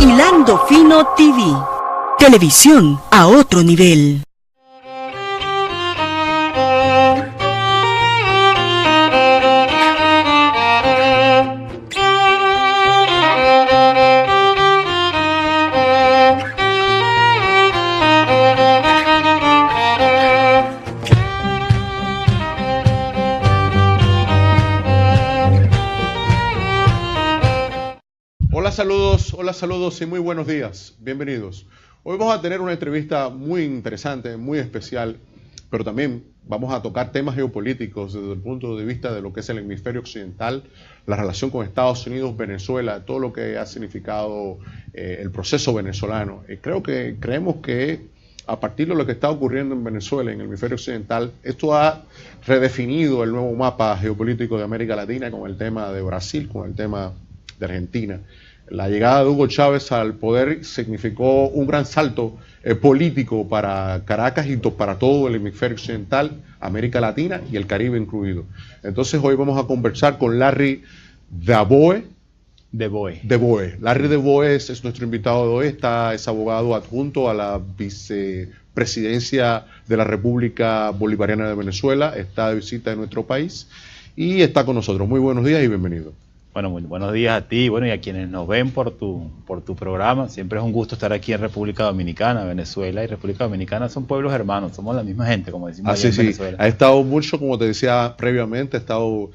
Hilando Fino TV. Televisión a otro nivel. Hola, saludos y muy buenos días. Bienvenidos. Hoy vamos a tener una entrevista muy interesante, muy especial, pero también vamos a tocar temas geopolíticos desde el punto de vista de lo que es el hemisferio occidental, la relación con Estados Unidos, Venezuela, todo lo que ha significado el proceso venezolano. Creemos que a partir de lo que está ocurriendo en Venezuela, en el hemisferio occidental, esto ha redefinido el nuevo mapa geopolítico de América Latina con el tema de Brasil, con el tema de Argentina. La llegada de Hugo Chávez al poder significó un gran salto político para Caracas y para todo el hemisferio occidental, América Latina y el Caribe incluido. Entonces hoy vamos a conversar con Larry DeBoe. Larry DeBoe es nuestro invitado de hoy, es abogado adjunto a la vicepresidencia de la República Bolivariana de Venezuela, está de visita en nuestro país y está con nosotros. Muy buenos días y bienvenido. Bueno, muy buenos días a ti, y a quienes nos ven por tu programa. Siempre es un gusto estar aquí en República Dominicana. Venezuela y República Dominicana son pueblos hermanos, somos la misma gente, como decimos allá en Venezuela. Ha estado mucho, como te decía previamente, ha estado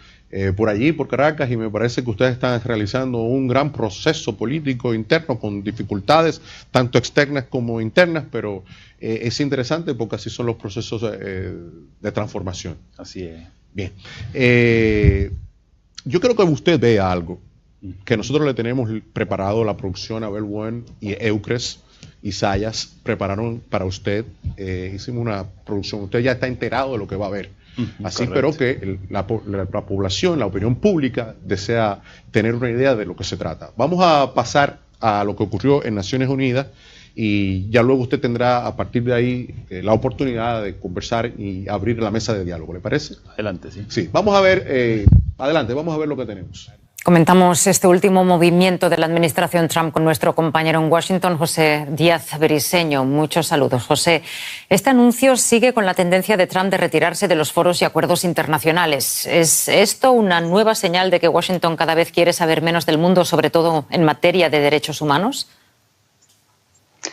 por allí, por Caracas, y me parece que ustedes están realizando un gran proceso político interno con dificultades, tanto externas como internas, pero es interesante porque así son los procesos de transformación. Así es. Bien. Yo creo que usted vea algo que nosotros le tenemos preparado, la producción, Abel Buen y Eucres y Sayas prepararon para usted. Hicimos una producción, usted ya está enterado de lo que va a ver. Así, correcto. Pero que la población, la opinión pública desea tener una idea de lo que se trata. Vamos a pasar a lo que ocurrió en Naciones Unidas y ya luego usted tendrá a partir de ahí la oportunidad de conversar y abrir la mesa de diálogo, ¿le parece? Adelante, sí. Sí, vamos a ver, adelante, vamos a ver lo que tenemos. Comentamos este último movimiento de la administración Trump con nuestro compañero en Washington, José Díaz Briseño. Muchos saludos, José. Este anuncio sigue con la tendencia de Trump de retirarse de los foros y acuerdos internacionales. ¿Es esto una nueva señal de que Washington cada vez quiere saber menos del mundo, sobre todo en materia de derechos humanos?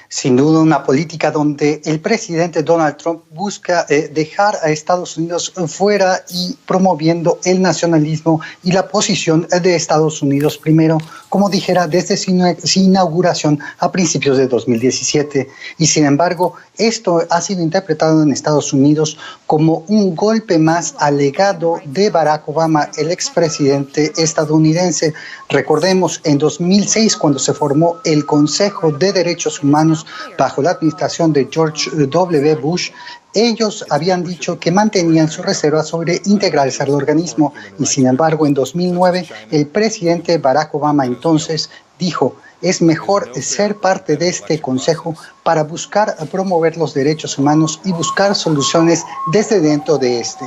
Sin duda una política donde el presidente Donald Trump busca dejar a Estados Unidos fuera y promoviendo el nacionalismo y la posición de Estados Unidos primero, como dijera, desde su inauguración a principios de 2017. Y sin embargo, esto ha sido interpretado en Estados Unidos como un golpe más al legado de Barack Obama, el expresidente estadounidense. Recordemos, en 2006, cuando se formó el Consejo de Derechos Humanos bajo la administración de George W. Bush, ellos habían dicho que mantenían su reserva sobre integrarse al organismo y sin embargo en 2009 el presidente Barack Obama entonces dijo: es mejor ser parte de este consejo para buscar promover los derechos humanos y buscar soluciones desde dentro de este.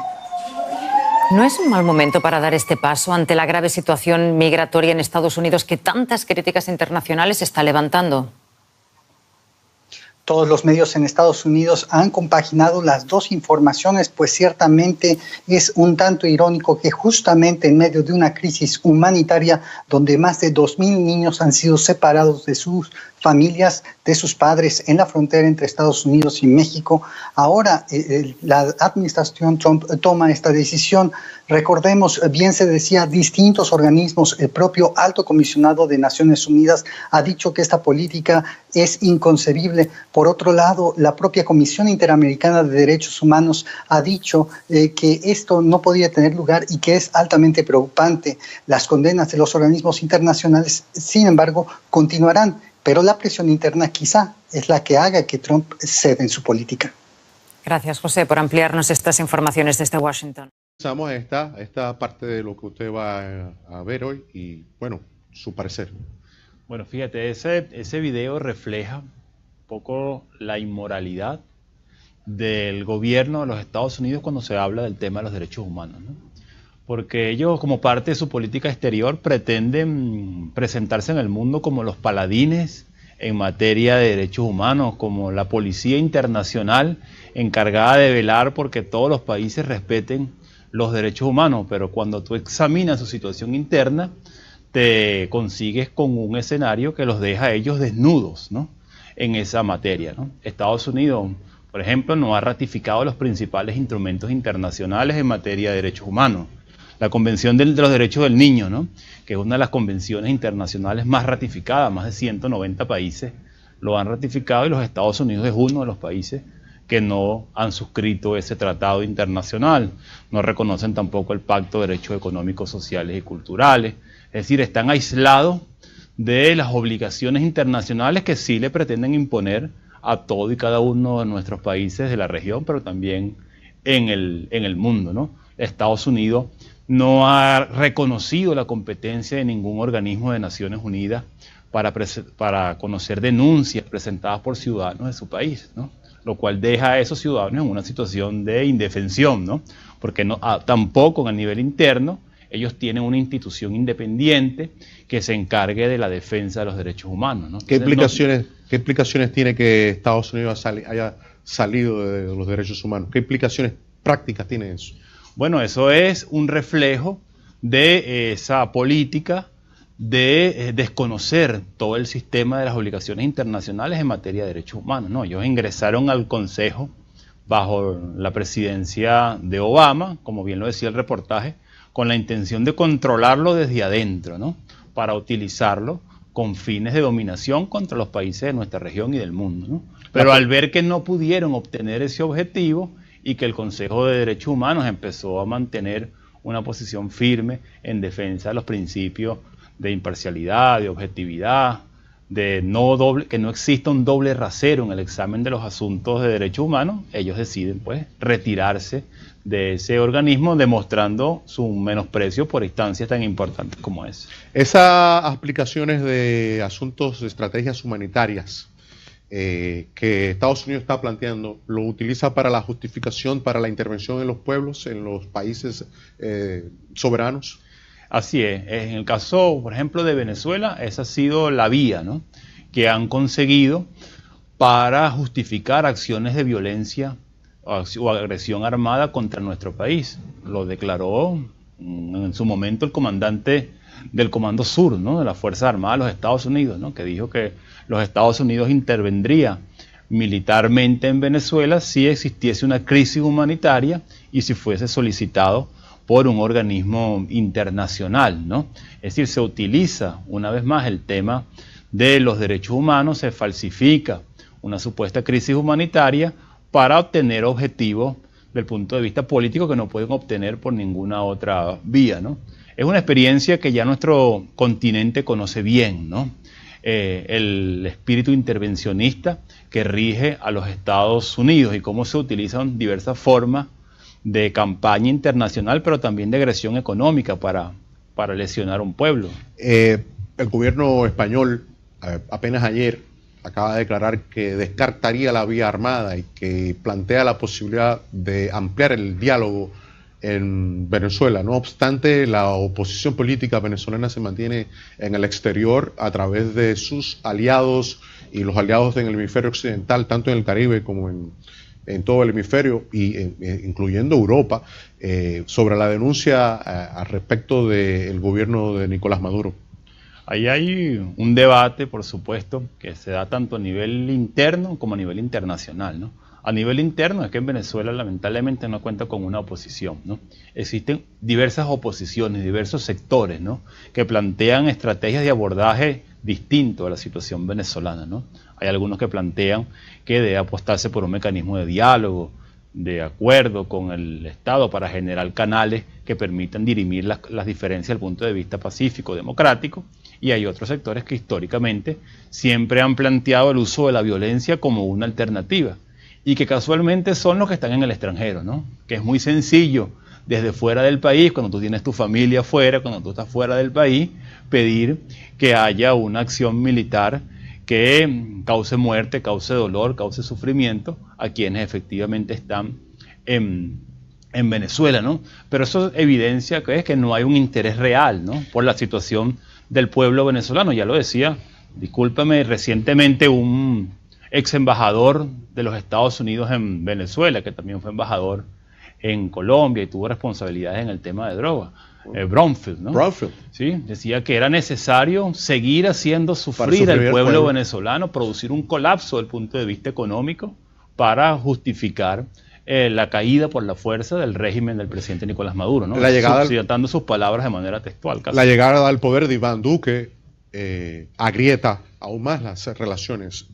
¿No es un mal momento para dar este paso ante la grave situación migratoria en Estados Unidos que tantas críticas internacionales está levantando? Todos los medios en Estados Unidos han compaginado las dos informaciones, pues ciertamente es un tanto irónico que justamente en medio de una crisis humanitaria donde más de 2.000 niños han sido separados de sus familias, de sus padres en la frontera entre Estados Unidos y México, ahora la administración Trump toma esta decisión. Recordemos, bien se decía, distintos organismos, el propio Alto Comisionado de Naciones Unidas ha dicho que esta política es inconcebible. Por otro lado, la propia Comisión Interamericana de Derechos Humanos ha dicho que esto no podía tener lugar y que es altamente preocupante. Las condenas de los organismos internacionales, sin embargo, continuarán, pero la presión interna quizá es la que haga que Trump ceda en su política. Gracias, José, por ampliarnos estas informaciones desde Washington. Pasamos a esta parte de lo que usted va a ver hoy y, bueno, su parecer. Bueno, fíjate, ese video refleja un poco la inmoralidad del gobierno de los Estados Unidos cuando se habla del tema de los derechos humanos, ¿no? Porque ellos, como parte de su política exterior, pretenden presentarse en el mundo como los paladines en materia de derechos humanos, como la Policía Internacional encargada de velar porque todos los países respeten los derechos humanos, pero cuando tú examinas su situación interna, te consigues con un escenario que los deja a ellos desnudos, ¿no?, en esa materia, ¿no? Estados Unidos, por ejemplo, no ha ratificado los principales instrumentos internacionales en materia de derechos humanos. La Convención de los Derechos del Niño, ¿no?, que es una de las convenciones internacionales más ratificadas, más de 190 países lo han ratificado, y los Estados Unidos es uno de los países que no han suscrito ese tratado internacional. No reconocen tampoco el Pacto de Derechos Económicos, Sociales y Culturales. Es decir, están aislados de las obligaciones internacionales que sí le pretenden imponer a todo y cada uno de nuestros países de la región, pero también en el mundo, ¿no? Estados Unidos no ha reconocido la competencia de ningún organismo de Naciones Unidas para conocer denuncias presentadas por ciudadanos de su país, ¿no?, lo cual deja a esos ciudadanos en una situación de indefensión, ¿no?, porque tampoco a nivel interno ellos tienen una institución independiente que se encargue de la defensa de los derechos humanos, ¿no? Entonces, ¿Qué implicaciones tiene que Estados Unidos haya salido de los derechos humanos? ¿Qué implicaciones prácticas tiene eso? Bueno, eso es un reflejo de esa política de desconocer todo el sistema de las obligaciones internacionales en materia de derechos humanos, ¿no? Ellos ingresaron al Consejo bajo la presidencia de Obama, como bien lo decía el reportaje, con la intención de controlarlo desde adentro, ¿no?, para utilizarlo con fines de dominación contra los países de nuestra región y del mundo, ¿no? Pero al ver que no pudieron obtener ese objetivo y que el Consejo de Derechos Humanos empezó a mantener una posición firme en defensa de los principios de imparcialidad, de objetividad, de que no exista un doble rasero en el examen de los asuntos de derechos humanos, ellos deciden pues retirarse de ese organismo, demostrando su menosprecio por instancias tan importantes como esa. Esas aplicaciones de asuntos de estrategias humanitarias que Estados Unidos está planteando, ¿lo utiliza para la justificación, para la intervención en los pueblos, en los países soberanos? Así es. En el caso, por ejemplo, de Venezuela, esa ha sido la vía, ¿no?, que han conseguido para justificar acciones de violencia o agresión armada contra nuestro país. Lo declaró en su momento el comandante del Comando Sur, ¿no?, de las Fuerzas Armadas de los Estados Unidos, ¿no?, que dijo que los Estados Unidos intervendría militarmente en Venezuela si existiese una crisis humanitaria y si fuese solicitado por un organismo internacional, ¿no? Es decir, se utiliza una vez más el tema de los derechos humanos, se falsifica una supuesta crisis humanitaria para obtener objetivos del punto de vista político que no pueden obtener por ninguna otra vía, ¿no? Es una experiencia que ya nuestro continente conoce bien, ¿no? El espíritu intervencionista que rige a los Estados Unidos y cómo se utilizan diversas formas de campaña internacional, pero también de agresión económica para lesionar a un pueblo. El gobierno español apenas ayer acaba de declarar que descartaría la vía armada y que plantea la posibilidad de ampliar el diálogo en Venezuela. No obstante, la oposición política venezolana se mantiene en el exterior a través de sus aliados y los aliados en el hemisferio occidental, tanto en el Caribe como en todo el hemisferio, incluyendo Europa, sobre la denuncia al respecto del gobierno de Nicolás Maduro. Ahí hay un debate, por supuesto, que se da tanto a nivel interno como a nivel internacional, ¿no? A nivel interno es que en Venezuela lamentablemente no cuenta con una oposición, ¿no? Existen diversas oposiciones, diversos sectores, ¿no?, que plantean estrategias de abordaje distinto a la situación venezolana, ¿no? Hay algunos que plantean que debe apostarse por un mecanismo de diálogo, de acuerdo con el Estado para generar canales que permitan dirimir las diferencias desde el punto de vista pacífico, democrático, y hay otros sectores que históricamente siempre han planteado el uso de la violencia como una alternativa y que casualmente son los que están en el extranjero, ¿no? Que es muy sencillo desde fuera del país, cuando tú tienes tu familia fuera, cuando tú estás fuera del país, pedir que haya una acción militar que cause muerte, cause dolor, cause sufrimiento a quienes efectivamente están en Venezuela, ¿no? Pero eso evidencia que no hay un interés real, ¿no?, por la situación del pueblo venezolano. Ya lo decía Discúlpame, recientemente un ex embajador de los Estados Unidos en Venezuela, que también fue embajador en Colombia y tuvo responsabilidades en el tema de drogas, Bromfield, ¿no? Bromfield. Sí, decía que era necesario seguir haciendo sufrir al pueblo venezolano, producir un colapso desde el punto de vista económico para justificar la caída por la fuerza del régimen del presidente Nicolás Maduro, ¿no? Citando sus palabras de manera textual. Casi. La llegada al poder de Iván Duque agrieta aún más las relaciones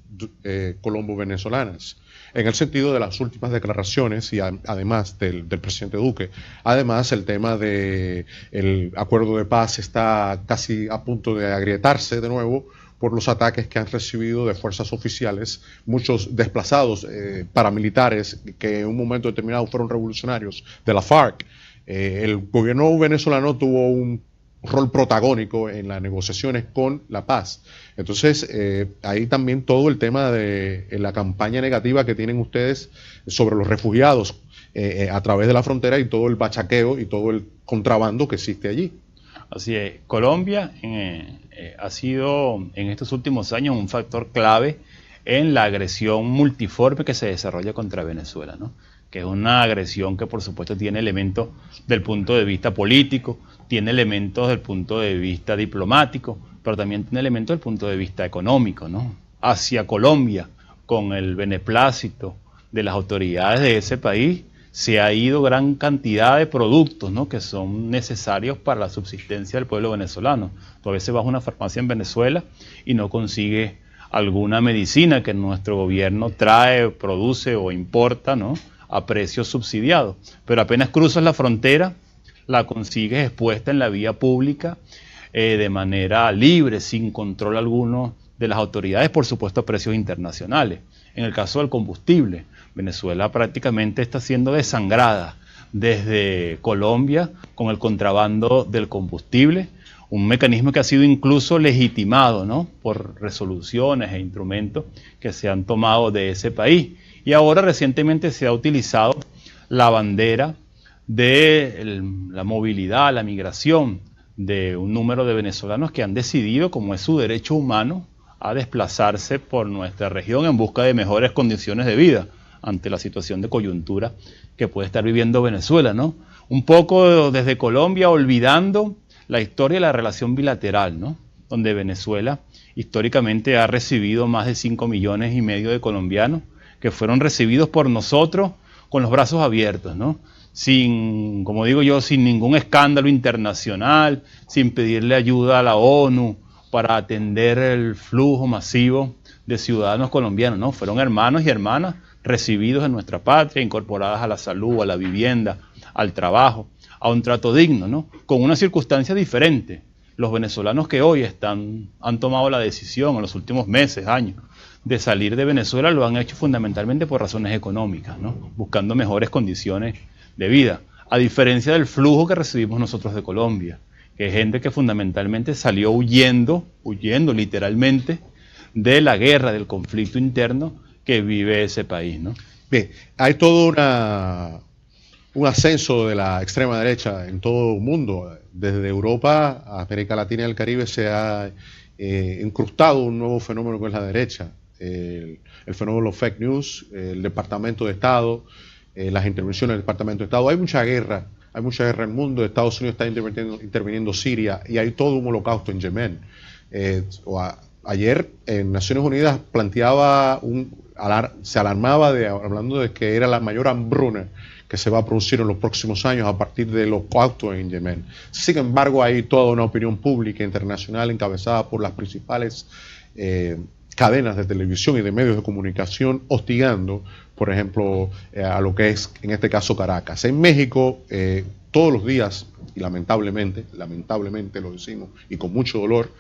colombo-venezolanas, en el sentido de las últimas declaraciones y además del presidente Duque. Además, el tema del acuerdo de paz está casi a punto de agrietarse de nuevo por los ataques que han recibido de fuerzas oficiales, muchos desplazados paramilitares que en un momento determinado fueron revolucionarios de la FARC. El gobierno venezolano tuvo un rol protagónico en las negociaciones con la paz. Entonces, ahí también todo el tema de la campaña negativa que tienen ustedes sobre los refugiados a través de la frontera y todo el bachaqueo y todo el contrabando que existe allí. Así es. Colombia ha sido en estos últimos años un factor clave en la agresión multiforme que se desarrolla contra Venezuela, ¿no? Que es una agresión que por supuesto tiene elementos del punto de vista político, tiene elementos del punto de vista diplomático, pero también tiene elementos del punto de vista económico, ¿no? Hacia Colombia, con el beneplácito de las autoridades de ese país, se ha ido gran cantidad de productos, ¿no? Que son necesarios para la subsistencia del pueblo venezolano. Tú a veces vas a una farmacia en Venezuela y no consigues alguna medicina que nuestro gobierno trae, produce o importa, ¿no? A precios subsidiados. Pero apenas cruzas la frontera, la consigues expuesta en la vía pública de manera libre, sin control alguno de las autoridades, por supuesto a precios internacionales. En el caso del combustible, Venezuela prácticamente está siendo desangrada desde Colombia con el contrabando del combustible, un mecanismo que ha sido incluso legitimado, ¿no? Por resoluciones e instrumentos que se han tomado de ese país. Y ahora recientemente se ha utilizado la bandera de la movilidad, la migración de un número de venezolanos que han decidido, como es su derecho humano, a desplazarse por nuestra región en busca de mejores condiciones de vida ante la situación de coyuntura que puede estar viviendo Venezuela, ¿no? Un poco desde Colombia olvidando la historia de la relación bilateral, ¿no? Donde Venezuela históricamente ha recibido más de 5,5 millones de colombianos que fueron recibidos por nosotros con los brazos abiertos, ¿no? Sin, como digo yo, sin ningún escándalo internacional, sin pedirle ayuda a la ONU para atender el flujo masivo de ciudadanos colombianos, ¿no? Fueron hermanos y hermanas recibidos en nuestra patria, incorporadas a la salud, a la vivienda, al trabajo, a un trato digno, ¿no? Con una circunstancia diferente. Los venezolanos que hoy han tomado la decisión en los últimos meses, años, de salir de Venezuela lo han hecho fundamentalmente por razones económicas, ¿no? Buscando mejores condiciones de vida, a diferencia del flujo que recibimos nosotros de Colombia, que es gente que fundamentalmente salió huyendo literalmente de la guerra, del conflicto interno que vive ese país, ¿no? Bien, hay todo un ascenso de la extrema derecha en todo el mundo. Desde Europa a América Latina y el Caribe se ha incrustado un nuevo fenómeno que es la derecha. El fenómeno de los fake news, el Departamento de Estado, las intervenciones del Departamento de Estado. Hay mucha guerra en el mundo. Estados Unidos está interviniendo Siria y hay todo un holocausto en Yemen. Ayer en Naciones Unidas se alarmaba hablando de que era la mayor hambruna que se va a producir en los próximos años a partir del holocausto en Yemen. Sin embargo, hay toda una opinión pública internacional encabezada por las principales cadenas de televisión y de medios de comunicación hostigando, por ejemplo, a lo que es, en este caso, Caracas. En México, todos los días, y lamentablemente lo decimos, y con mucho dolor,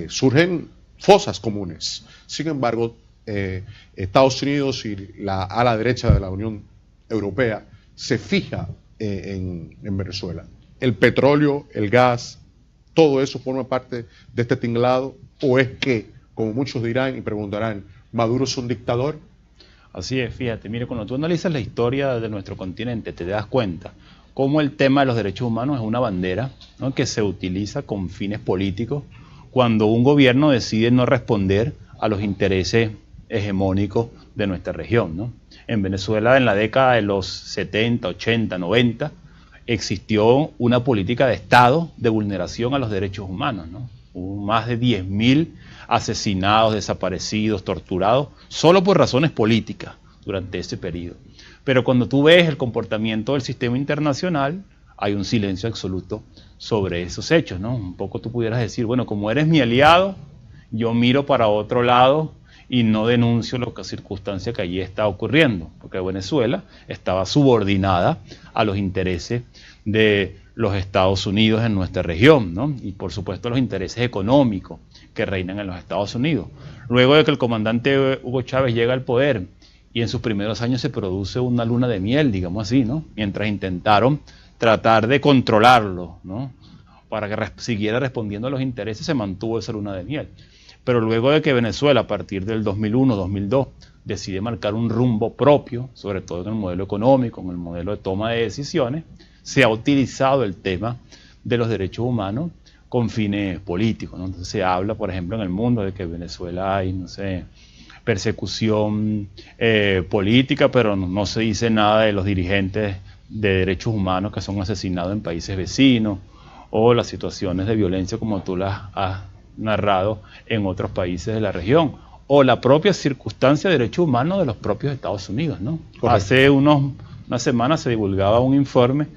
surgen fosas comunes. Sin embargo, Estados Unidos y la ala derecha de la Unión Europea se fija en Venezuela. El petróleo, el gas, todo eso forma parte de este tinglado, o es que, como muchos dirán y preguntarán, ¿Maduro es un dictador? Así es, fíjate, mire, cuando tú analizas la historia de nuestro continente, te das cuenta cómo el tema de los derechos humanos es una bandera, ¿no? Que se utiliza con fines políticos, cuando un gobierno decide no responder a los intereses hegemónicos de nuestra región, ¿no? En Venezuela, en la década de los 70, 80, 90, existió una política de Estado de vulneración a los derechos humanos, ¿no? Hubo más de 10.000 asesinados, desaparecidos, torturados, solo por razones políticas durante ese periodo. Pero cuando tú ves el comportamiento del sistema internacional, hay un silencio absoluto sobre esos hechos, ¿no? Un poco tú pudieras decir, bueno, como eres mi aliado, yo miro para otro lado y no denuncio la circunstancia que allí está ocurriendo, porque Venezuela estaba subordinada a los intereses de los Estados Unidos en nuestra región, ¿no? Y por supuesto los intereses económicos que reinan en los Estados Unidos. Luego de que el comandante Hugo Chávez llega al poder y en sus primeros años se produce una luna de miel, digamos así, ¿no? Mientras intentaron tratar de controlarlo, ¿no? Para que siguiera respondiendo a los intereses, se mantuvo esa luna de miel. Pero luego de que Venezuela, a partir del 2001-2002, decide marcar un rumbo propio, sobre todo en el modelo económico, en el modelo de toma de decisiones, se ha utilizado el tema de los derechos humanos con fines políticos, ¿no? Entonces se habla, por ejemplo, en el mundo de que en Venezuela hay, no sé, persecución política, pero no se dice nada de los dirigentes de derechos humanos que son asesinados en países vecinos, o las situaciones de violencia como tú las has narrado en otros países de la región, o la propia circunstancia de derechos humanos de los propios Estados Unidos, ¿no? Hace unas semanas se divulgaba un informe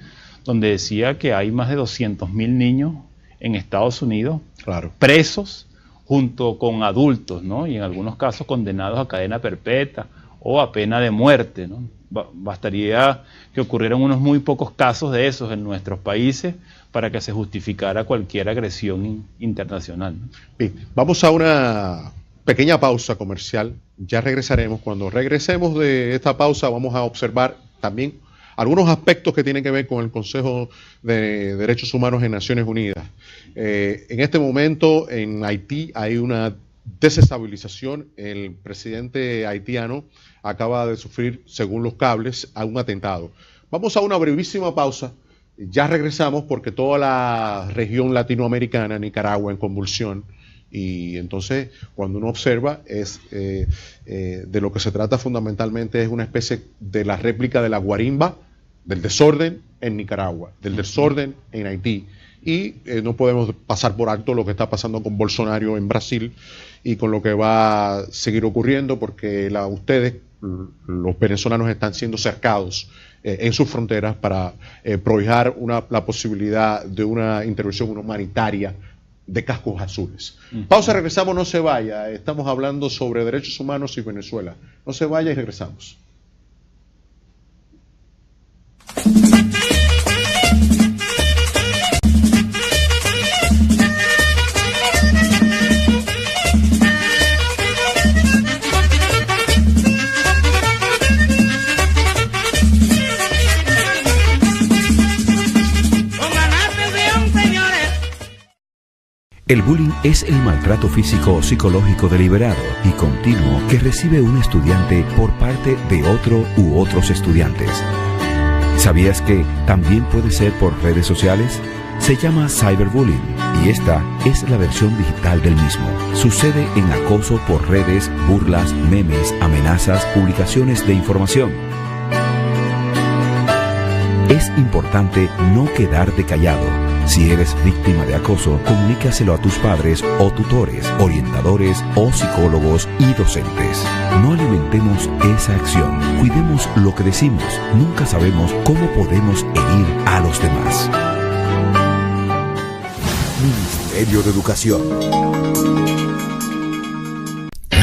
donde decía que hay más de 200.000 niños en Estados Unidos, claro, presos junto con adultos, ¿no? Y en algunos casos condenados a cadena perpetua o a pena de muerte, ¿no? Bastaría que ocurrieran unos muy pocos casos de esos en nuestros países para que se justificara cualquier agresión internacional, ¿no? Bien, vamos a una pequeña pausa comercial. Ya regresaremos. Cuando regresemos de esta pausa vamos a observar también algunos aspectos que tienen que ver con el Consejo de Derechos Humanos en Naciones Unidas. En este momento en Haití hay una desestabilización. El presidente haitiano acaba de sufrir, según los cables, un atentado. Vamos a una brevísima pausa. Ya regresamos porque toda la región latinoamericana, Nicaragua en convulsión, y entonces cuando uno observa de lo que se trata fundamentalmente es una especie de la réplica de la guarimba, del desorden en Nicaragua, del desorden en Haití, y no podemos pasar por alto lo que está pasando con Bolsonaro en Brasil y con lo que va a seguir ocurriendo, porque ustedes, los venezolanos, están siendo cercados en sus fronteras para prohijar la posibilidad de una intervención humanitaria de cascos azules. Pausa, regresamos, no se vaya. Estamos hablando sobre derechos humanos y Venezuela. No se vaya y regresamos. El bullying es el maltrato físico o psicológico deliberado y continuo que recibe un estudiante por parte de otro u otros estudiantes. ¿Sabías que también puede ser por redes sociales? Se llama cyberbullying y esta es la versión digital del mismo. Sucede en acoso por redes, burlas, memes, amenazas, publicaciones de información. Es importante no quedarte callado. Si eres víctima de acoso, comunícaselo a tus padres o tutores, orientadores o psicólogos y docentes. No alimentemos esa acción. Cuidemos lo que decimos. Nunca sabemos cómo podemos herir a los demás. Ministerio de Educación.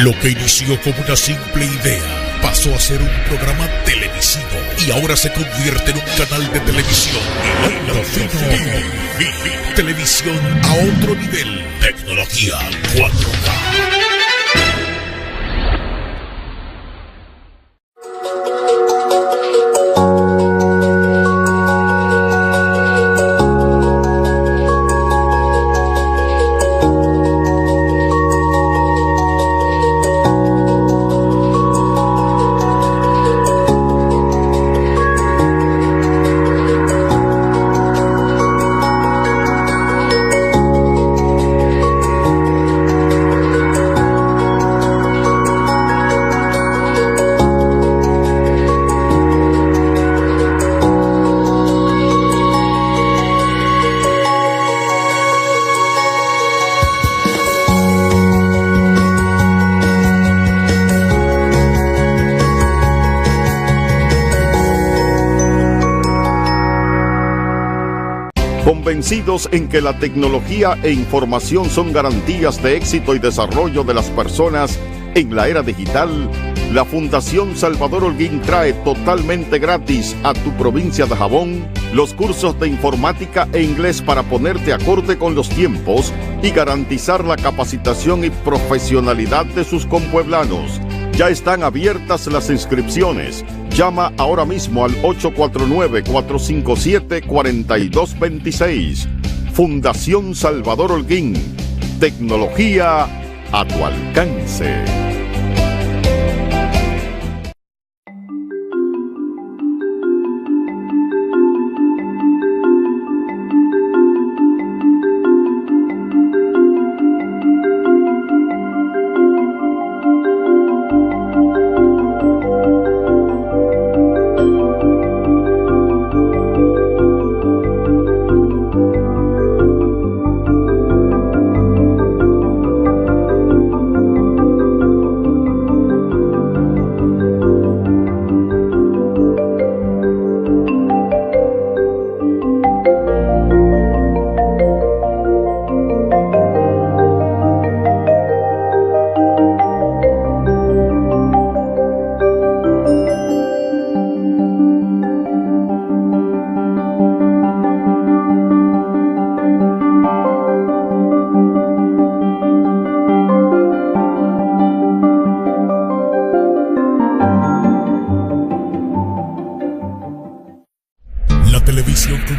Lo que inició como una simple idea pasó a ser un programa televisivo y ahora se convierte en un canal de televisión. Televisión a otro nivel. Tecnología 4K. Convencidos en que la tecnología e información son garantías de éxito y desarrollo de las personas en la era digital, la Fundación Salvador Holguín trae totalmente gratis a tu provincia de Jabón los cursos de informática e inglés para ponerte acorde con los tiempos y garantizar la capacitación y profesionalidad de sus compueblanos. Ya están abiertas las inscripciones. Llama ahora mismo al 849-457-4226. Fundación Salvador Holguín. Tecnología a tu alcance.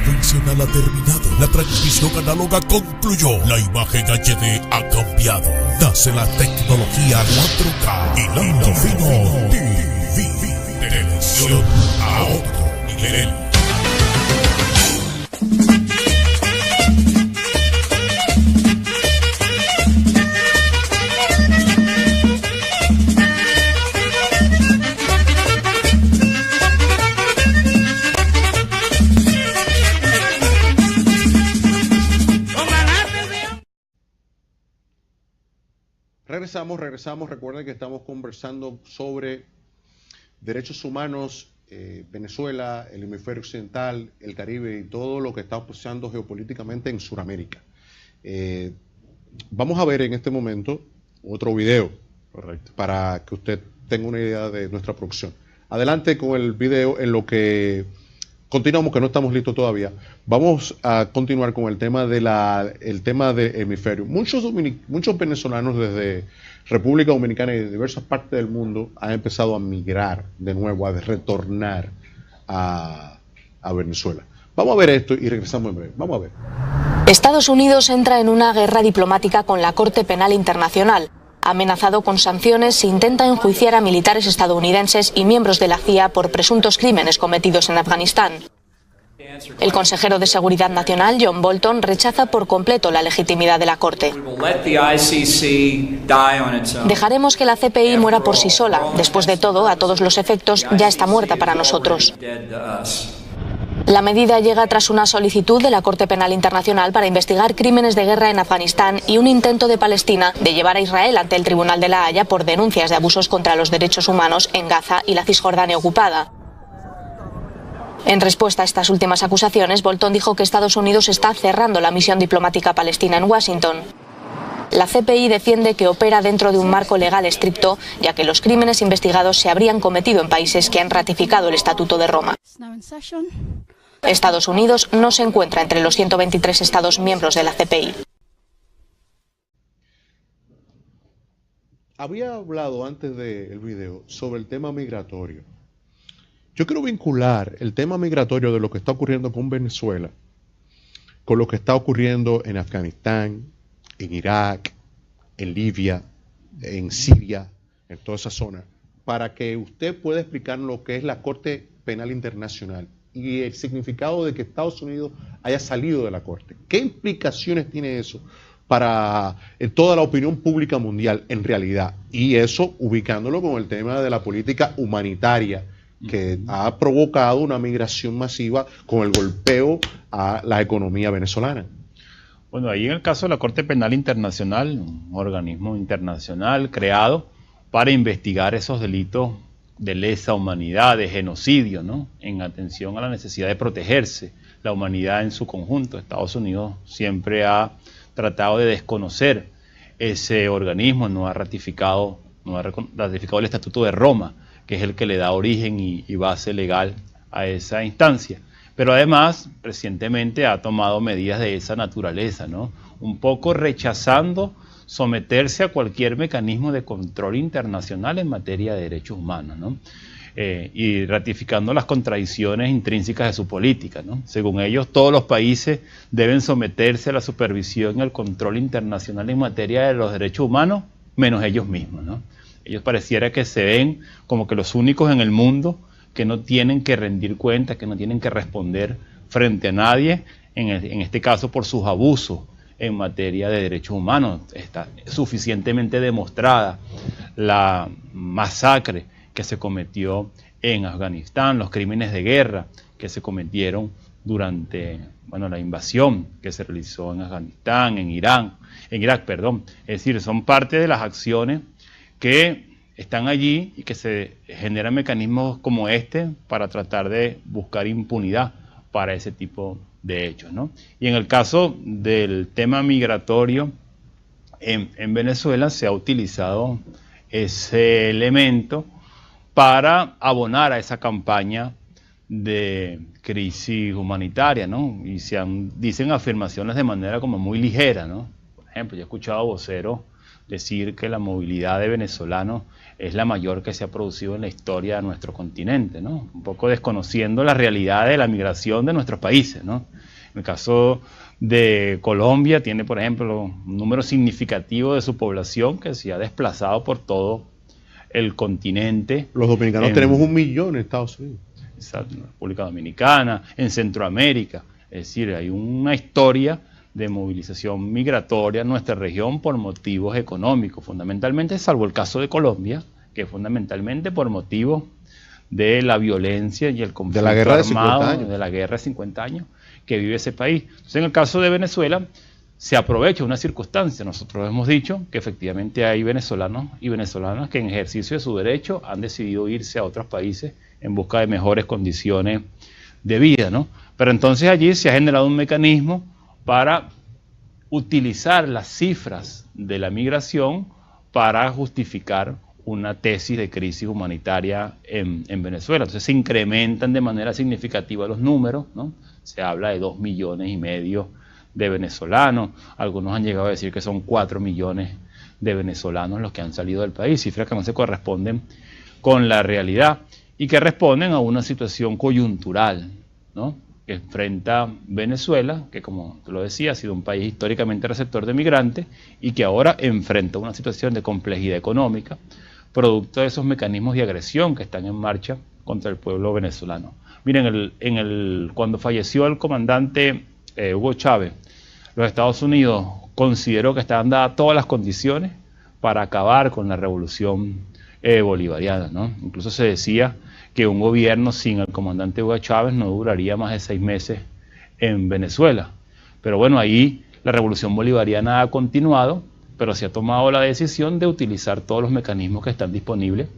Convencional ha terminado. La transmisión análoga concluyó. La imagen HD ha cambiado. Nace la tecnología 4K y Lando Fino TV. Televisión a otro nivel. Regresamos. Recuerden que estamos conversando sobre derechos humanos, Venezuela, el hemisferio occidental, el Caribe y todo lo que está pasando geopolíticamente en Sudamérica. Vamos a ver en este momento otro video. Correcto. Para que usted tenga una idea de nuestra producción. Adelante con el video en lo que continuamos, que no estamos listos todavía. Vamos a continuar con el tema de hemisferio. Muchos venezolanos desde República Dominicana y de diversas partes del mundo han empezado a migrar de nuevo, a retornar a Venezuela. Vamos a ver esto y regresamos en breve. Vamos a ver. Estados Unidos entra en una guerra diplomática con la Corte Penal Internacional. Ha amenazado con sanciones si intenta enjuiciar a militares estadounidenses y miembros de la CIA por presuntos crímenes cometidos en Afganistán. El consejero de Seguridad Nacional, John Bolton, rechaza por completo la legitimidad de la Corte. Dejaremos que la CPI muera por sí sola. Después de todo, a todos los efectos, ya está muerta para nosotros. La medida llega tras una solicitud de la Corte Penal Internacional para investigar crímenes de guerra en Afganistán y un intento de Palestina de llevar a Israel ante el Tribunal de la Haya por denuncias de abusos contra los derechos humanos en Gaza y la Cisjordania ocupada. En respuesta a estas últimas acusaciones, Bolton dijo que Estados Unidos está cerrando la misión diplomática palestina en Washington. La CPI defiende que opera dentro de un marco legal estricto, ya que los crímenes investigados se habrían cometido en países que han ratificado el Estatuto de Roma. Estados Unidos no se encuentra entre los 123 estados miembros de la CPI. Había hablado antes del video sobre el tema migratorio. Yo quiero vincular el tema migratorio de lo que está ocurriendo con Venezuela con lo que está ocurriendo en Afganistán, en Irak, en Libia, en Siria, en toda esa zona, para que usted pueda explicar lo que es la Corte Penal Internacional y el significado de que Estados Unidos haya salido de la Corte. ¿Qué implicaciones tiene eso para toda la opinión pública mundial en realidad? Y eso ubicándolo con el tema de la política humanitaria que ha provocado una migración masiva con el golpeo a la economía venezolana. Bueno, ahí en el caso de la Corte Penal Internacional, un organismo internacional creado para investigar esos delitos de lesa humanidad, de genocidio, ¿no? En atención a la necesidad de protegerse la humanidad en su conjunto. Estados Unidos siempre ha tratado de desconocer ese organismo, no ha ratificado el Estatuto de Roma, que es el que le da origen y base legal a esa instancia. Pero además, recientemente ha tomado medidas de esa naturaleza, ¿no? Un poco rechazando someterse a cualquier mecanismo de control internacional en materia de derechos humanos, ¿no? Y ratificando las contradicciones intrínsecas de su política, ¿no? Según ellos, todos los países deben someterse a la supervisión y al control internacional en materia de los derechos humanos, menos ellos mismos, ¿no? Ellos pareciera que se ven como que los únicos en el mundo que no tienen que rendir cuentas, que no tienen que responder frente a nadie, en este caso por sus abusos en materia de derechos humanos. Está suficientemente demostrada la masacre que se cometió en Afganistán, los crímenes de guerra que se cometieron durante la invasión que se realizó en Afganistán, en Irak. Es decir, son parte de las acciones que están allí y que se generan mecanismos como este para tratar de buscar impunidad para ese tipo de hechos, ¿no? Y en el caso del tema migratorio, en Venezuela se ha utilizado ese elemento para abonar a esa campaña de crisis humanitaria, ¿no? Y dicen afirmaciones de manera como muy ligera, ¿no? Por ejemplo, yo he escuchado a voceros decir que la movilidad de venezolanos es la mayor que se ha producido en la historia de nuestro continente, ¿no? Un poco desconociendo la realidad de la migración de nuestros países, ¿no? En el caso de Colombia tiene, por ejemplo, un número significativo de su población que se ha desplazado por todo el continente. Los dominicanos tenemos 1 millón en Estados Unidos. Exacto, en la República Dominicana, en Centroamérica. Es decir, hay una historia de movilización migratoria en nuestra región por motivos económicos, fundamentalmente, salvo el caso de Colombia, que es fundamentalmente por motivos de la violencia y el conflicto de la guerra armado, de la guerra de 50 años que vive ese país. Entonces, en el caso de Venezuela, se aprovecha una circunstancia. Nosotros hemos dicho que efectivamente hay venezolanos y venezolanas que en ejercicio de su derecho han decidido irse a otros países en busca de mejores condiciones de vida, ¿no? Pero entonces allí se ha generado un mecanismo para utilizar las cifras de la migración para justificar una tesis de crisis humanitaria en Venezuela. Entonces se incrementan de manera significativa los números, ¿no? Se habla de 2,5 millones de venezolanos, algunos han llegado a decir que son 4 millones de venezolanos los que han salido del país, cifras que no se corresponden con la realidad y que responden a una situación coyuntural, ¿no? Que enfrenta Venezuela, que como te lo decía, ha sido un país históricamente receptor de migrantes y que ahora enfrenta una situación de complejidad económica, producto de esos mecanismos de agresión que están en marcha contra el pueblo venezolano. Miren, cuando falleció el comandante Hugo Chávez, los Estados Unidos consideró que estaban dadas todas las condiciones para acabar con la revolución bolivariana, ¿no? Incluso se decía que un gobierno sin el comandante Hugo Chávez no duraría más de 6 meses en Venezuela. Pero bueno, ahí la revolución bolivariana ha continuado, pero se ha tomado la decisión de utilizar todos los mecanismos que están disponibles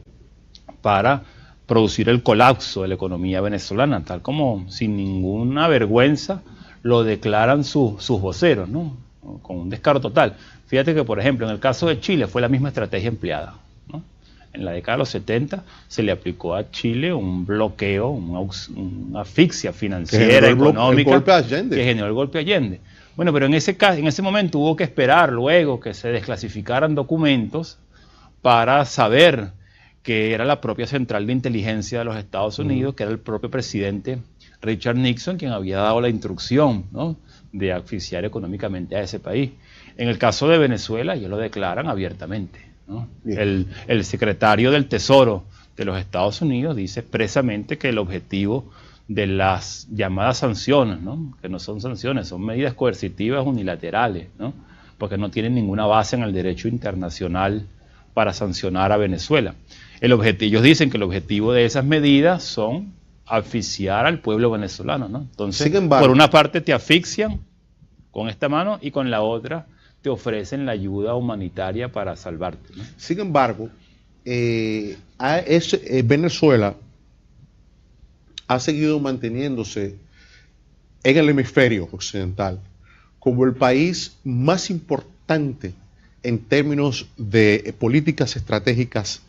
para producir el colapso de la economía venezolana, tal como sin ninguna vergüenza lo declaran sus voceros, ¿no? Con un descaro total. Fíjate que, por ejemplo, en el caso de Chile fue la misma estrategia empleada, ¿no? En la década de los 70 se le aplicó a Chile un bloqueo, una asfixia financiera, económica, que generó el golpe Allende. Bueno, pero en ese momento hubo que esperar luego que se desclasificaran documentos para saber que era la propia Central de Inteligencia de los Estados Unidos, que era el propio presidente Richard Nixon quien había dado la instrucción, ¿no?, de asfixiar económicamente a ese país. En el caso de Venezuela, ellos lo declaran abiertamente, ¿no? El secretario del Tesoro de los Estados Unidos dice expresamente que el objetivo de las llamadas sanciones, ¿no?, que no son sanciones, son medidas coercitivas unilaterales, ¿no?, porque no tienen ninguna base en el derecho internacional para sancionar a Venezuela. Ellos dicen que el objetivo de esas medidas son asfixiar al pueblo venezolano, ¿no? Entonces, sin embargo, por una parte te asfixian con esta mano y con la otra te ofrecen la ayuda humanitaria para salvarte, ¿no? Sin embargo, Venezuela ha seguido manteniéndose en el hemisferio occidental como el país más importante en términos de políticas estratégicas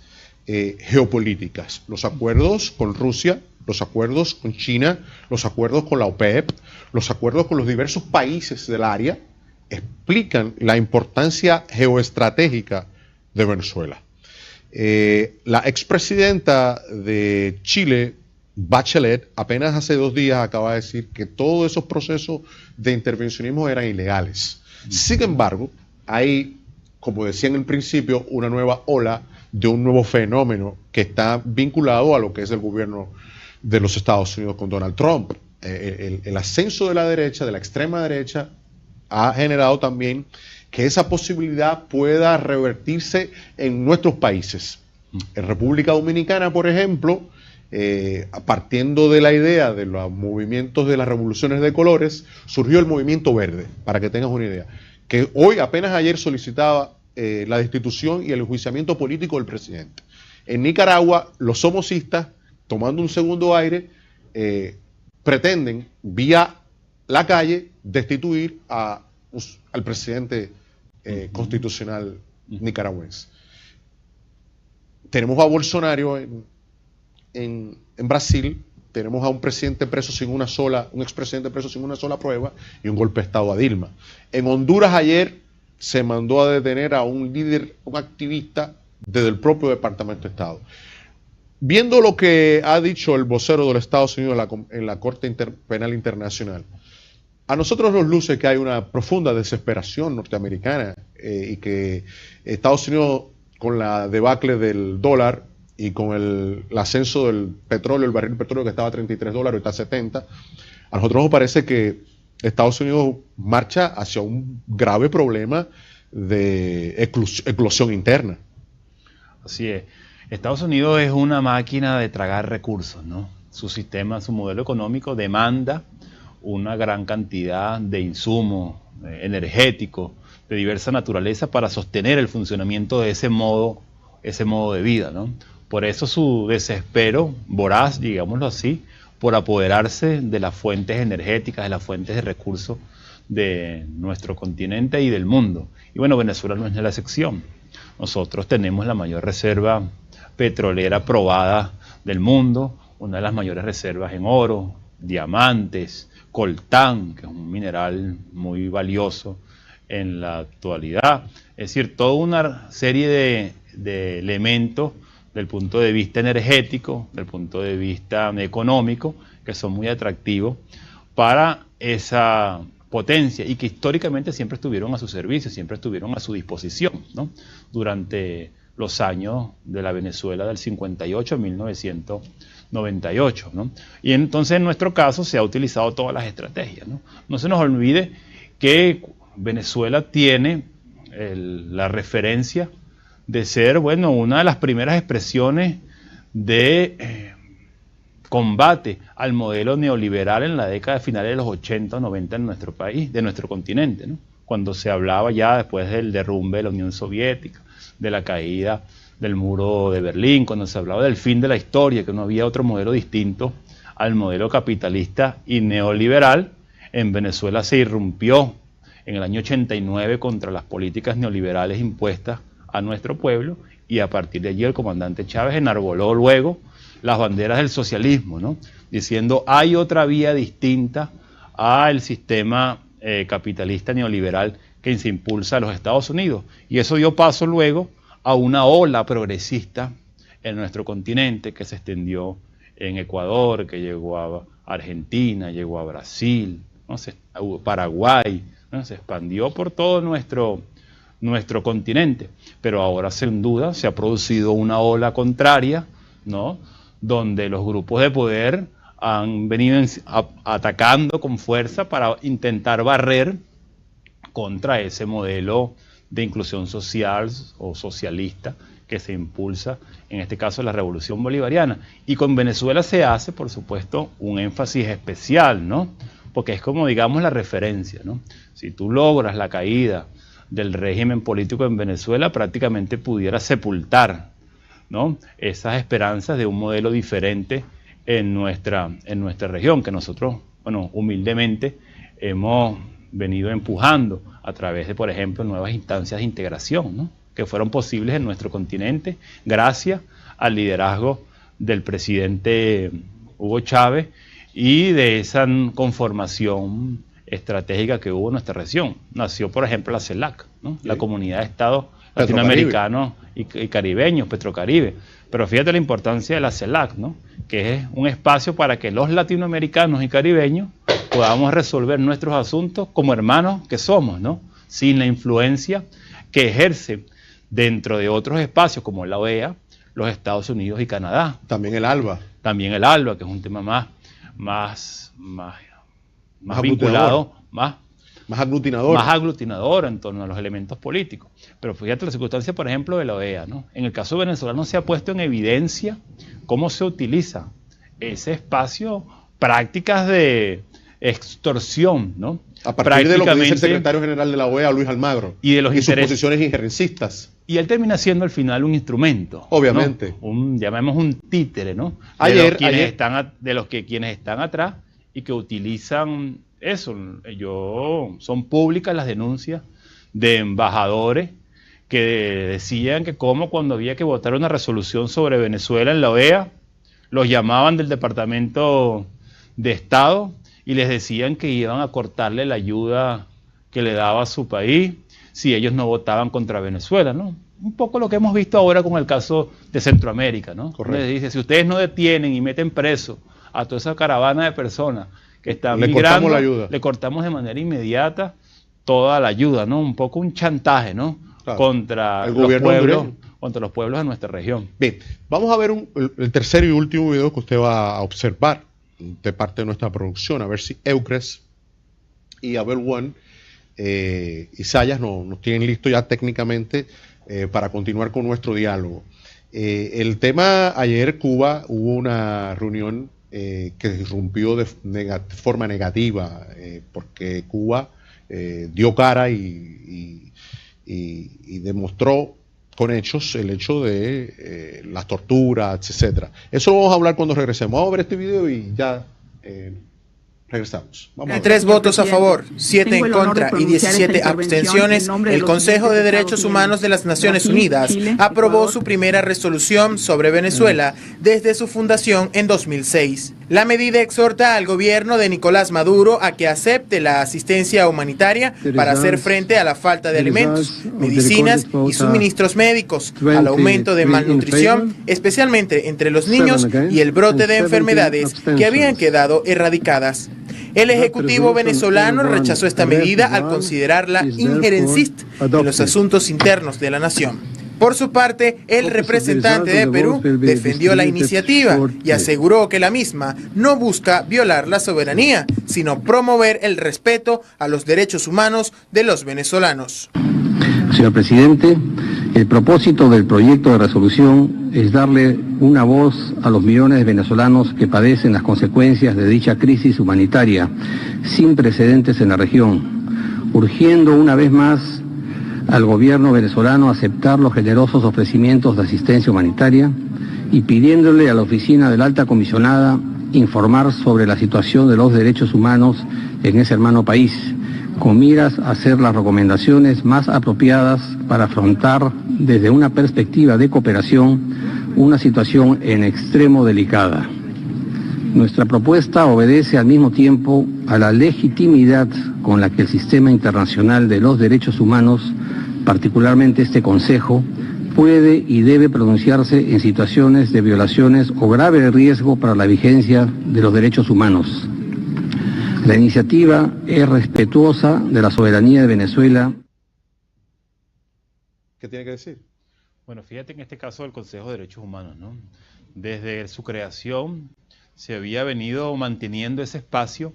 geopolíticas. Los acuerdos con Rusia, los acuerdos con China, los acuerdos con la OPEP, los acuerdos con los diversos países del área explican la importancia geoestratégica de Venezuela. La expresidenta de Chile, Bachelet, apenas hace 2 días acaba de decir que todos esos procesos de intervencionismo eran ilegales. Sin embargo, hay, como decía en el principio, una nueva ola de un nuevo fenómeno que está vinculado a lo que es el gobierno de los Estados Unidos con Donald Trump. El ascenso de la derecha, de la extrema derecha, ha generado también que esa posibilidad pueda revertirse en nuestros países. En República Dominicana, por ejemplo, partiendo de la idea de los movimientos de las revoluciones de colores, surgió el movimiento verde, para que tengas una idea, que hoy, apenas ayer, solicitaba la destitución y el enjuiciamiento político del presidente. En Nicaragua, los somocistas, tomando un segundo aire, pretenden, vía la calle, destituir al presidente constitucional nicaragüense. Tenemos a Bolsonaro en Brasil, tenemos a un presidente preso sin un expresidente preso sin una sola prueba y un golpe de Estado a Dilma. En Honduras ayer se mandó a detener a un líder, un activista desde el propio Departamento de Estado. Viendo lo que ha dicho el vocero de los Estados Unidos en la Corte Penal Internacional, a nosotros nos luce que hay una profunda desesperación norteamericana y que Estados Unidos, con la debacle del dólar y con el ascenso del petróleo, el barril de petróleo que estaba a $33, hoy está a 70, a nosotros nos parece que Estados Unidos marcha hacia un grave problema de eclosión interna. Así es. Estados Unidos es una máquina de tragar recursos, ¿no? Su sistema, su modelo económico demanda una gran cantidad de insumos energéticos de diversa naturaleza para sostener el funcionamiento de ese modo de vida, ¿no? Por eso su desespero voraz, digámoslo así, por apoderarse de las fuentes energéticas, de las fuentes de recursos de nuestro continente y del mundo. Y bueno, Venezuela no es la excepción. Nosotros tenemos la mayor reserva petrolera probada del mundo, una de las mayores reservas en oro, diamantes, coltán, que es un mineral muy valioso en la actualidad. Es decir, toda una serie de elementos del punto de vista energético, del punto de vista económico, que son muy atractivos para esa potencia y que históricamente siempre estuvieron a su servicio, siempre estuvieron a su disposición, ¿no? Durante los años de la Venezuela del 58 a 1998, ¿no? Y entonces en nuestro caso se ha utilizado todas las estrategias, ¿no? No se nos olvide que Venezuela tiene la referencia de ser, bueno, una de las primeras expresiones de combate al modelo neoliberal en la década de finales de los 80 o 90 en nuestro país, de nuestro continente, ¿no? Cuando se hablaba ya después del derrumbe de la Unión Soviética, de la caída del muro de Berlín, cuando se hablaba del fin de la historia, que no había otro modelo distinto al modelo capitalista y neoliberal, en Venezuela se irrumpió en el año 89 contra las políticas neoliberales impuestas a nuestro pueblo, y a partir de allí el comandante Chávez enarboló luego las banderas del socialismo, ¿no? Diciendo hay otra vía distinta al sistema capitalista neoliberal que se impulsa a los Estados Unidos, y eso dio paso luego a una ola progresista en nuestro continente que se extendió en Ecuador, que llegó a Argentina, llegó a Brasil, ¿no? A Paraguay, ¿no? Se expandió por todo nuestro continente, pero ahora sin duda se ha producido una ola contraria, ¿no? Donde los grupos de poder han venido atacando con fuerza para intentar barrer contra ese modelo de inclusión social o socialista que se impulsa, en este caso la revolución bolivariana. Y con Venezuela se hace, por supuesto, un énfasis especial, ¿no? Porque es como, digamos, la referencia, ¿no? Si tú logras la caída del régimen político en Venezuela, prácticamente pudiera sepultar, ¿no? Esas esperanzas de un modelo diferente en nuestra región, que nosotros bueno, humildemente hemos venido empujando a través de, por ejemplo, nuevas instancias de integración, ¿no?, que fueron posibles en nuestro continente gracias al liderazgo del presidente Hugo Chávez y de esa conformación estratégica que hubo en nuestra región. Nació, por ejemplo, la CELAC, ¿no?, la Comunidad de Estados Latinoamericanos y Caribeños, Petrocaribe. Pero fíjate la importancia de la CELAC, ¿no?, que es un espacio para que los latinoamericanos y caribeños podamos resolver nuestros asuntos como hermanos que somos, ¿no?, sin la influencia que ejerce dentro de otros espacios como la OEA, los Estados Unidos y Canadá. También el ALBA. También el ALBA, que es un tema más vinculado, más aglutinador en torno a los elementos políticos. Pero fíjate la circunstancia, por ejemplo, de la OEA, ¿no? En el caso venezolano se ha puesto en evidencia cómo se utiliza ese espacio, prácticas de extorsión, ¿no? A partir de lo que dice el secretario general de la OEA, Luis Almagro, y de los sus posiciones injerencistas. Y él termina siendo al final un instrumento. Obviamente. ¿No? Llamemos un títere, ¿no? De los que quienes están atrás y que utilizan eso. Son públicas las denuncias de embajadores que decían que como cuando había que votar una resolución sobre Venezuela en la OEA, los llamaban del Departamento de Estado y les decían que iban a cortarle la ayuda que le daba a su país si ellos no votaban contra Venezuela, ¿no? Un poco lo que hemos visto ahora con el caso de Centroamérica, ¿no? Correcto. Les dice, si ustedes no detienen y meten preso a toda esa caravana de personas que están migrando, cortamos la ayuda. Le cortamos de manera inmediata toda la ayuda, ¿no? Un poco un chantaje, ¿no? Claro. Contra los pueblos de nuestra región. Bien, vamos a ver el tercer y último video que usted va a observar de parte de nuestra producción, a ver si Eucres y Abel One y Sayas nos tienen listo ya técnicamente para continuar con nuestro diálogo. El tema, ayer Cuba hubo una reunión que irrumpió de forma negativa porque Cuba dio cara y demostró con hechos el hecho de las torturas, etcétera. Eso lo vamos a hablar cuando regresemos. Vamos a ver este video y ya regresamos. Vamos 3 votos a favor, 7 en contra y 17 abstenciones, el Consejo de Derechos Humanos de las Naciones Unidas aprobó su primera resolución sobre Venezuela desde su fundación en 2006. La medida exhorta al gobierno de Nicolás Maduro a que acepte la asistencia humanitaria para hacer frente a la falta de alimentos, medicinas y suministros médicos, al aumento de malnutrición, especialmente entre los niños, y el brote de enfermedades que habían quedado erradicadas. El Ejecutivo venezolano rechazó esta medida al considerarla injerencista en los asuntos internos de la nación. Por su parte, el representante de Perú defendió la iniciativa y aseguró que la misma no busca violar la soberanía, sino promover el respeto a los derechos humanos de los venezolanos. Señor presidente, el propósito del proyecto de resolución es darle una voz a los millones de venezolanos que padecen las consecuencias de dicha crisis humanitaria sin precedentes en la región, urgiendo una vez más al gobierno venezolano a aceptar los generosos ofrecimientos de asistencia humanitaria y pidiéndole a la oficina de la Alta Comisionada informar sobre la situación de los derechos humanos en ese hermano país, con miras a hacer las recomendaciones más apropiadas para afrontar desde una perspectiva de cooperación una situación en extremo delicada. Nuestra propuesta obedece al mismo tiempo a la legitimidad con la que el sistema internacional de los derechos humanos, particularmente este Consejo, puede y debe pronunciarse en situaciones de violaciones o grave riesgo para la vigencia de los derechos humanos. La iniciativa es respetuosa de la soberanía de Venezuela. ¿Qué tiene que decir? Bueno, fíjate en este caso del Consejo de Derechos Humanos, ¿no? Desde su creación se había venido manteniendo ese espacio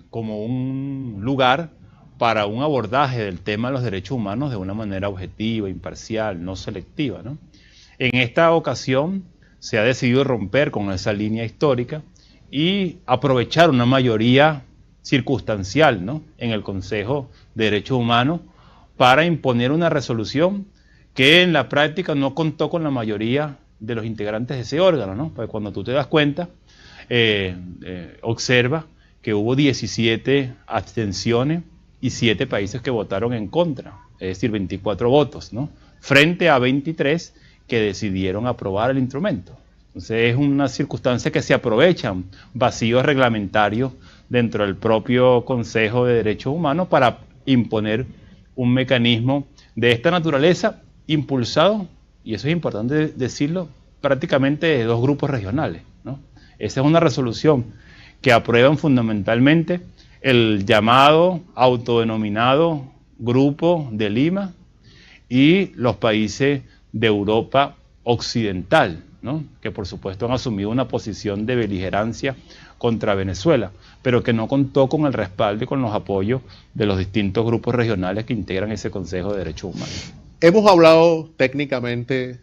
como un lugar para un abordaje del tema de los derechos humanos de una manera objetiva, imparcial, no selectiva, ¿no? En esta ocasión se ha decidido romper con esa línea histórica y aprovechar una mayoría circunstancial, ¿no?, en el Consejo de Derechos Humanos para imponer una resolución que en la práctica no contó con la mayoría de los integrantes de ese órgano, ¿no? Porque cuando tú te das cuenta, observa que hubo 17 abstenciones y 7 países que votaron en contra, es decir, 24 votos, ¿no? Frente a 23 que decidieron aprobar el instrumento. Entonces es una circunstancia que se aprovechan vacíos reglamentarios dentro del propio Consejo de Derechos Humanos para imponer un mecanismo de esta naturaleza impulsado, y eso es importante decirlo, prácticamente de 2 grupos regionales, ¿no? Esa es una resolución que aprueban fundamentalmente el llamado autodenominado Grupo de Lima y los países de Europa Occidental, ¿no? Que por supuesto han asumido una posición de beligerancia contra Venezuela, pero que no contó con el respaldo y con los apoyos de los distintos grupos regionales que integran ese Consejo de Derechos Humanos. Hemos hablado técnicamente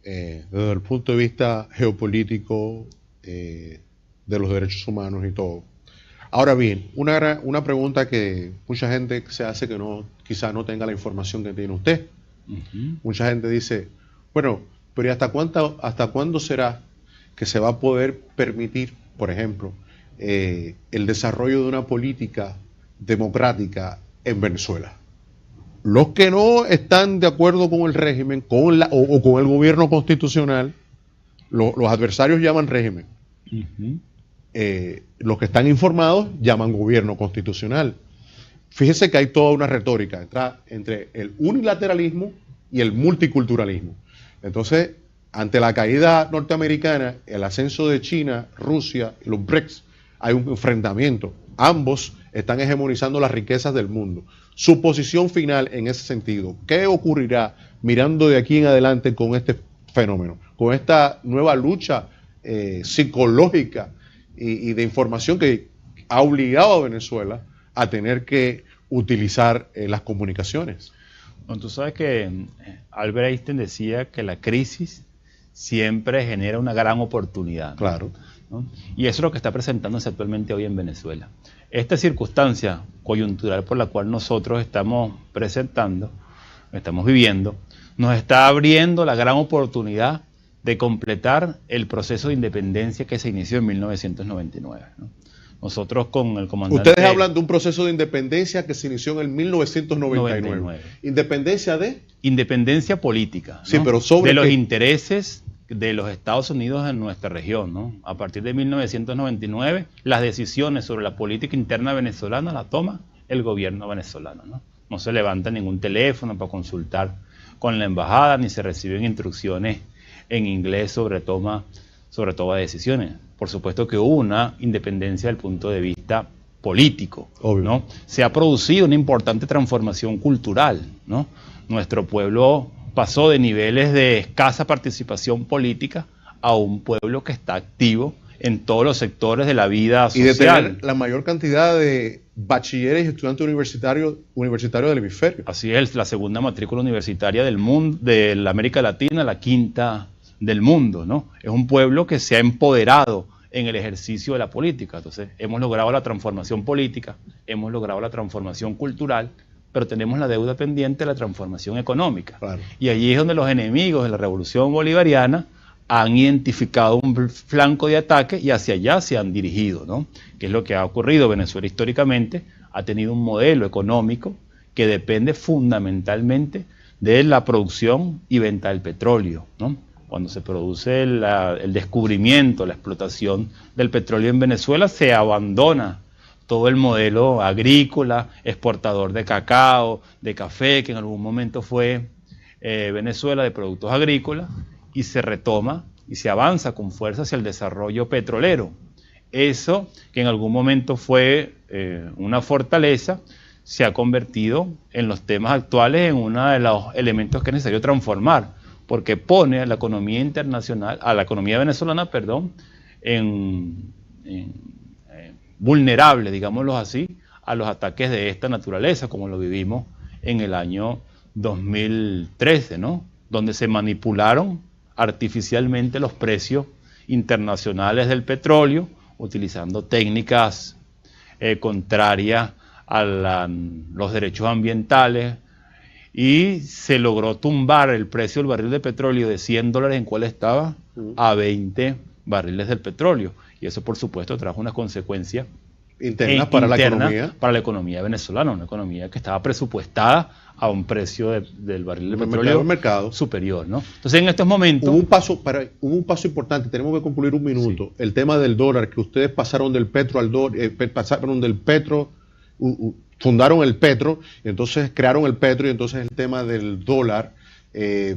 desde el punto de vista geopolítico de los derechos humanos y todo. Ahora bien, una pregunta que mucha gente se hace que quizás no tenga la información que tiene usted. Mucha gente dice, bueno, pero ¿y hasta cuándo será que se va a poder permitir, por ejemplo, el desarrollo de una política democrática en Venezuela? Los que no están de acuerdo con el régimen, o con el gobierno constitucional, los adversarios llaman régimen. Los que están informados llaman gobierno constitucional. Fíjese que hay toda una retórica entre el unilateralismo y el multiculturalismo. Entonces, ante la caída norteamericana, el ascenso de China, Rusia y los BRICS, hay un enfrentamiento. Ambos están hegemonizando las riquezas del mundo. Su posición final en ese sentido, ¿qué ocurrirá mirando de aquí en adelante con este fenómeno, con esta nueva lucha psicológica y de información que ha obligado a Venezuela a tener que utilizar las comunicaciones? Bueno, tú sabes que Albert Einstein decía que la crisis siempre genera una gran oportunidad, ¿no? Claro. ¿No? Y eso es lo que está presentándose actualmente hoy en Venezuela. Esta circunstancia coyuntural por la cual nosotros estamos viviendo, nos está abriendo la gran oportunidad de completar el proceso de independencia que se inició en 1999, ¿no? Nosotros con el comandante... Ustedes hablan de un proceso de independencia que se inició en el 1999. ¿Independencia de? Independencia política, ¿no? Sí, pero sobre de los intereses de los Estados Unidos en nuestra región, ¿no? A partir de 1999, las decisiones sobre la política interna venezolana las toma el gobierno venezolano, ¿no? No se levanta ningún teléfono para consultar con la embajada, ni se reciben instrucciones en inglés sobre toma de decisiones. Por supuesto que hubo una independencia del punto de vista político, ¿no? Se ha producido una importante transformación cultural, ¿no? Nuestro pueblo pasó de niveles de escasa participación política a un pueblo que está activo en todos los sectores de la vida social. Y de tener la mayor cantidad de bachilleres y estudiantes universitarios del hemisferio. Así es, la segunda matrícula universitaria del mundo, de la América Latina, la quinta del mundo, ¿no? Es un pueblo que se ha empoderado en el ejercicio de la política. Entonces, hemos logrado la transformación política, hemos logrado la transformación cultural, pero tenemos la deuda pendiente de la transformación económica. Claro. Y allí es donde los enemigos de la revolución bolivariana han identificado un flanco de ataque y hacia allá se han dirigido, ¿no? Que es lo que ha ocurrido. Venezuela históricamente ha tenido un modelo económico que depende fundamentalmente de la producción y venta del petróleo, ¿no? Cuando se produce el descubrimiento, la explotación del petróleo en Venezuela, se abandona todo el modelo agrícola, exportador de cacao, de café, que en algún momento fue Venezuela, de productos agrícolas, y se retoma y se avanza con fuerza hacia el desarrollo petrolero. Eso, que en algún momento fue una fortaleza, se ha convertido en los temas actuales en uno de los elementos que es necesario transformar, porque pone a la economía internacional, a la economía venezolana, perdón, vulnerable, digámoslo así, a los ataques de esta naturaleza, como lo vivimos en el año 2013, ¿no? Donde se manipularon artificialmente los precios internacionales del petróleo, utilizando técnicas contrarias a los derechos ambientales, y se logró tumbar el precio del barril de petróleo de $100, ¿en cuál estaba? A 20 barriles del petróleo. Y eso, por supuesto, trajo unas consecuencias internas para la economía. Para la economía venezolana, una economía que estaba presupuestada a un precio del barril de petróleo mercado superior, ¿no? Entonces, en estos momentos... Hubo un paso importante, tenemos que concluir un minuto. Sí. El tema del dólar, que ustedes pasaron del petro al dólar, fundaron el petro, y entonces crearon el petro, y entonces el tema del dólar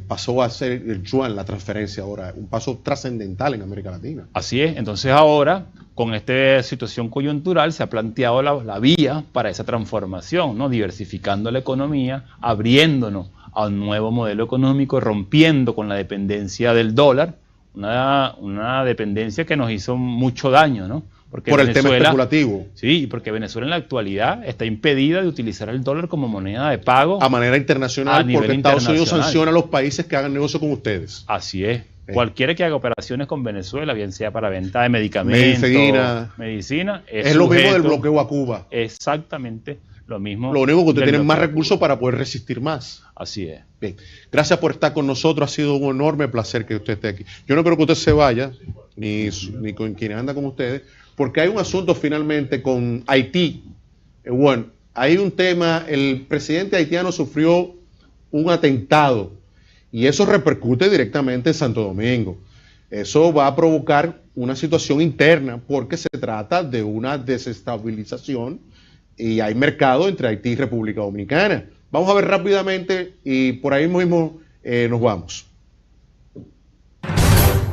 pasó a ser el yuan, la transferencia ahora, un paso trascendental en América Latina. Así es, entonces ahora, con esta situación coyuntural, se ha planteado la vía para esa transformación, ¿no? Diversificando la economía, abriéndonos a un nuevo modelo económico, rompiendo con la dependencia del dólar, una dependencia que nos hizo mucho daño, ¿no? Porque por el tema especulativo. Sí, porque Venezuela en la actualidad está impedida de utilizar el dólar como moneda de pago a manera internacional, porque Estados Unidos sanciona a los países que hagan negocio con ustedes. Así es. Cualquiera que haga operaciones con Venezuela, bien sea para venta de medicamentos, medicina, es lo mismo del bloqueo a Cuba. Exactamente lo mismo. Lo único que usted tiene más recursos para poder resistir más. Así es. Bien, gracias por estar con nosotros. Ha sido un enorme placer que usted esté aquí. Yo no creo que usted se vaya, ni con quien anda con ustedes, porque hay un asunto finalmente con Haití. Bueno, hay un tema, el presidente haitiano sufrió un atentado y eso repercute directamente en Santo Domingo. Eso va a provocar una situación interna porque se trata de una desestabilización y hay mercado entre Haití y República Dominicana. Vamos a ver rápidamente y por ahí mismo nos vamos.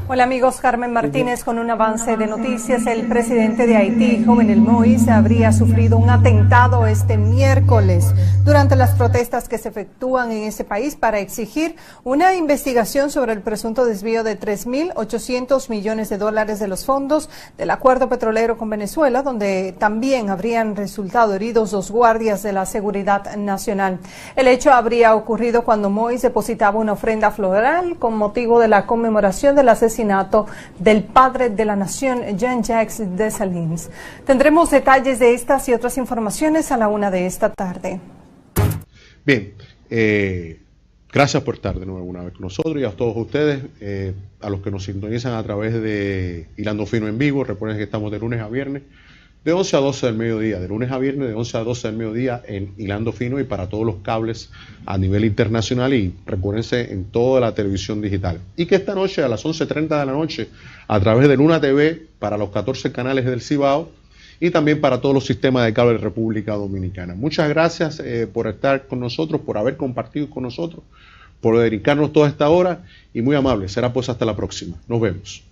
Hola amigos, Carmen Martínez con un avance de noticias. El presidente de Haití, Jovenel Moïse, habría sufrido un atentado este miércoles durante las protestas que se efectúan en ese país para exigir una investigación sobre el presunto desvío de 3.800 millones de dólares de los fondos del acuerdo petrolero con Venezuela, donde también habrían resultado heridos 2 guardias de la seguridad nacional. El hecho habría ocurrido cuando Moïse depositaba una ofrenda floral con motivo de la conmemoración del asesinato del padre de la nación, Jean-Jacques Dessalines. Tendremos detalles de estas y otras informaciones a la 1 de esta tarde. Bien, gracias por estar de nuevo una vez con nosotros y a todos ustedes, a los que nos sintonizan a través de Hilando Fino en vivo. Recuerden que estamos de lunes a viernes, de 11 a 12 del mediodía, de lunes a viernes, de 11 a 12 del mediodía en Hilando Fino y para todos los cables a nivel internacional y recuérdense en toda la televisión digital. Y que esta noche a las 11:30 de la noche a través de Luna TV para los 14 canales del Cibao y también para todos los sistemas de cable de República Dominicana. Muchas gracias por estar con nosotros, por haber compartido con nosotros, por dedicarnos toda esta hora y muy amable. Será pues hasta la próxima. Nos vemos.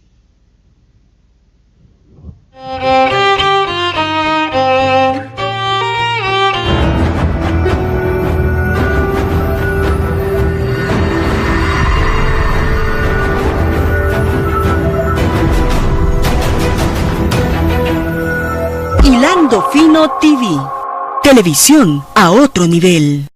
Hilando Fino TV. Televisión a otro nivel.